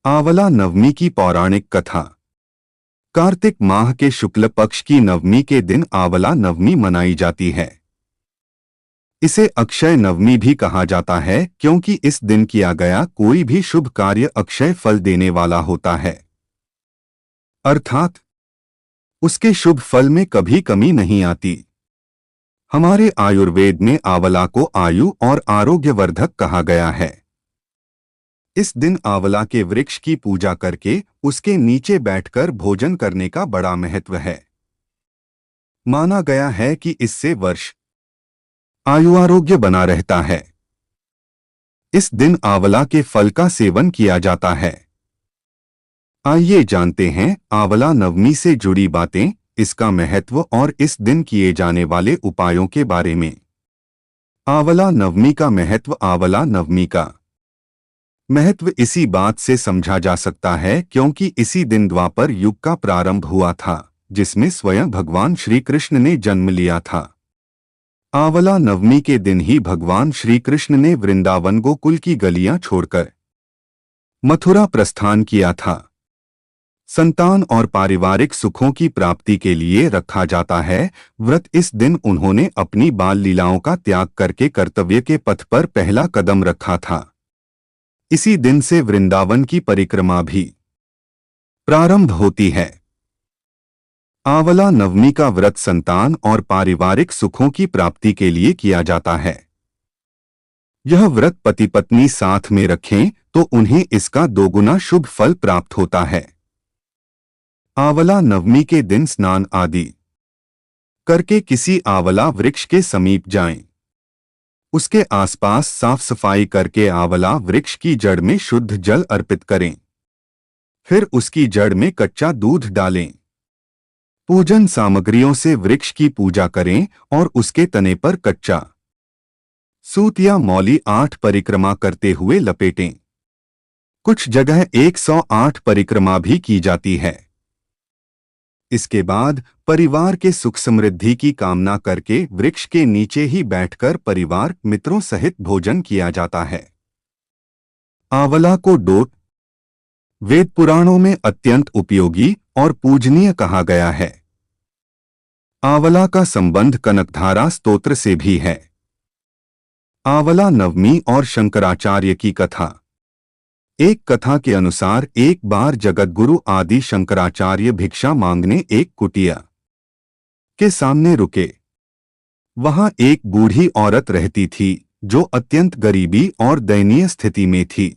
आंवला नवमी की पौराणिक कथा। कार्तिक माह के शुक्ल पक्ष की नवमी के दिन आंवला नवमी मनाई जाती है। इसे अक्षय नवमी भी कहा जाता है क्योंकि इस दिन किया गया कोई भी शुभ कार्य अक्षय फल देने वाला होता है, अर्थात उसके शुभ फल में कभी कमी नहीं आती। हमारे आयुर्वेद में आंवला को आयु और आरोग्यवर्धक कहा गया है। इस दिन आंवला के वृक्ष की पूजा करके उसके नीचे बैठकर भोजन करने का बड़ा महत्व है। माना गया है कि इससे वर्ष आयु आरोग्य बना रहता है। इस दिन आंवला के फल का सेवन किया जाता है। आइए जानते हैं आंवला नवमी से जुड़ी बातें, इसका महत्व और इस दिन किए जाने वाले उपायों के बारे में। आंवला नवमी का महत्व। आंवला नवमी का महत्व इसी बात से समझा जा सकता है क्योंकि इसी दिन द्वापर युग का प्रारंभ हुआ था, जिसमें स्वयं भगवान श्री कृष्ण ने जन्म लिया था। आंवला नवमी के दिन ही भगवान श्री कृष्ण ने वृंदावन गोकुल की गलियां छोड़कर मथुरा प्रस्थान किया था। संतान और पारिवारिक सुखों की प्राप्ति के लिए रखा जाता है व्रत। इस दिन उन्होंने अपनी बाल लीलाओं का त्याग करके कर्तव्य के पथ पर पहला कदम रखा था। इसी दिन से वृंदावन की परिक्रमा भी प्रारंभ होती है। आंवला नवमी का व्रत संतान और पारिवारिक सुखों की प्राप्ति के लिए किया जाता है। यह व्रत पति पत्नी साथ में रखें तो उन्हें इसका दोगुना शुभ फल प्राप्त होता है। आंवला नवमी के दिन स्नान आदि करके किसी आंवला वृक्ष के समीप जाएं। उसके आसपास साफ सफाई करके आंवला वृक्ष की जड़ में शुद्ध जल अर्पित करें। फिर उसकी जड़ में कच्चा दूध डालें। पूजन सामग्रियों से वृक्ष की पूजा करें और उसके तने पर कच्चा सूत या मौली 8 परिक्रमा करते हुए लपेटें। कुछ जगह 108 परिक्रमा भी की जाती है। इसके बाद परिवार के सुख समृद्धि की कामना करके वृक्ष के नीचे ही बैठकर परिवार मित्रों सहित भोजन किया जाता है। आंवला को डोट वेद पुराणों में अत्यंत उपयोगी और पूजनीय कहा गया है। आंवला का संबंध कनकधारा स्तोत्र से भी है। आंवला नवमी और शंकराचार्य की कथा। एक कथा के अनुसार एक बार जगतगुरु आदि शंकराचार्य भिक्षा मांगने एक कुटिया के सामने रुके। वहां एक बूढ़ी औरत रहती थी जो अत्यंत गरीबी और दयनीय स्थिति में थी।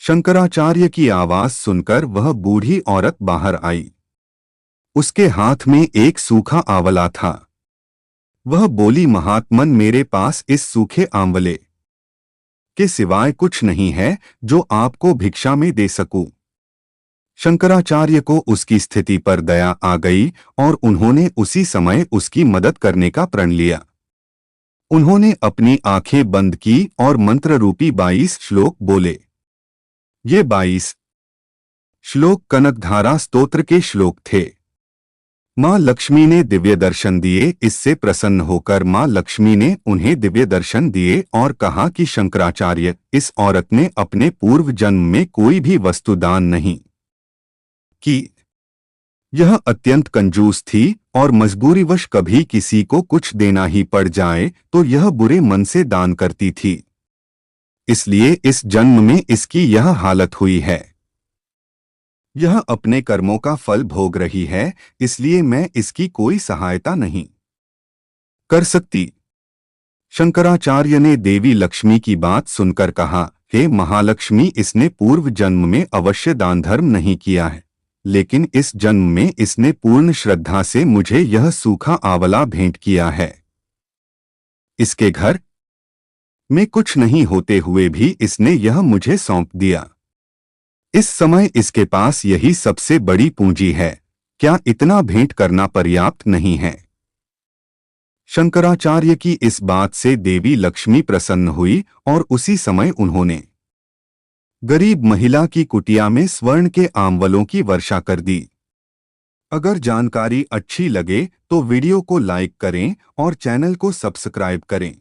शंकराचार्य की आवाज सुनकर वह बूढ़ी औरत बाहर आई। उसके हाथ में एक सूखा आंवला था। वह बोली, महात्मन, मेरे पास इस सूखे आंवले के सिवाय कुछ नहीं है जो आपको भिक्षा में दे सकूं। शंकराचार्य को उसकी स्थिति पर दया आ गई और उन्होंने उसी समय उसकी मदद करने का प्रण लिया। उन्होंने अपनी आंखें बंद की और मंत्र रूपी 22 श्लोक बोले। ये 22 श्लोक कनकधारा स्तोत्र के श्लोक थे। मां लक्ष्मी ने दिव्य दर्शन दिए। इससे प्रसन्न होकर मां लक्ष्मी ने उन्हें दिव्य दर्शन दिए और कहा कि शंकराचार्य, इस औरत ने अपने पूर्व जन्म में कोई भी वस्तु दान नहीं की। यह अत्यंत कंजूस थी और मजबूरीवश कभी किसी को कुछ देना ही पड़ जाए तो यह बुरे मन से दान करती थी। इसलिए इस जन्म में इसकी यह हालत हुई है। यह अपने कर्मों का फल भोग रही है, इसलिए मैं इसकी कोई सहायता नहीं कर सकती। शंकराचार्य ने देवी लक्ष्मी की बात सुनकर कहा, हे महालक्ष्मी, इसने पूर्व जन्म में अवश्य दान धर्म नहीं किया है, लेकिन इस जन्म में इसने पूर्ण श्रद्धा से मुझे यह सूखा आंवला भेंट किया है। इसके घर में कुछ नहीं होते हुए भी इसने यह मुझे सौंप दिया। इस समय इसके पास यही सबसे बड़ी पूंजी है। क्या इतना भेंट करना पर्याप्त नहीं है? शंकराचार्य की इस बात से देवी लक्ष्मी प्रसन्न हुई और उसी समय उन्होंने गरीब महिला की कुटिया में स्वर्ण के आंवलों की वर्षा कर दी। अगर जानकारी अच्छी लगे तो वीडियो को लाइक करें और चैनल को सब्सक्राइब करें।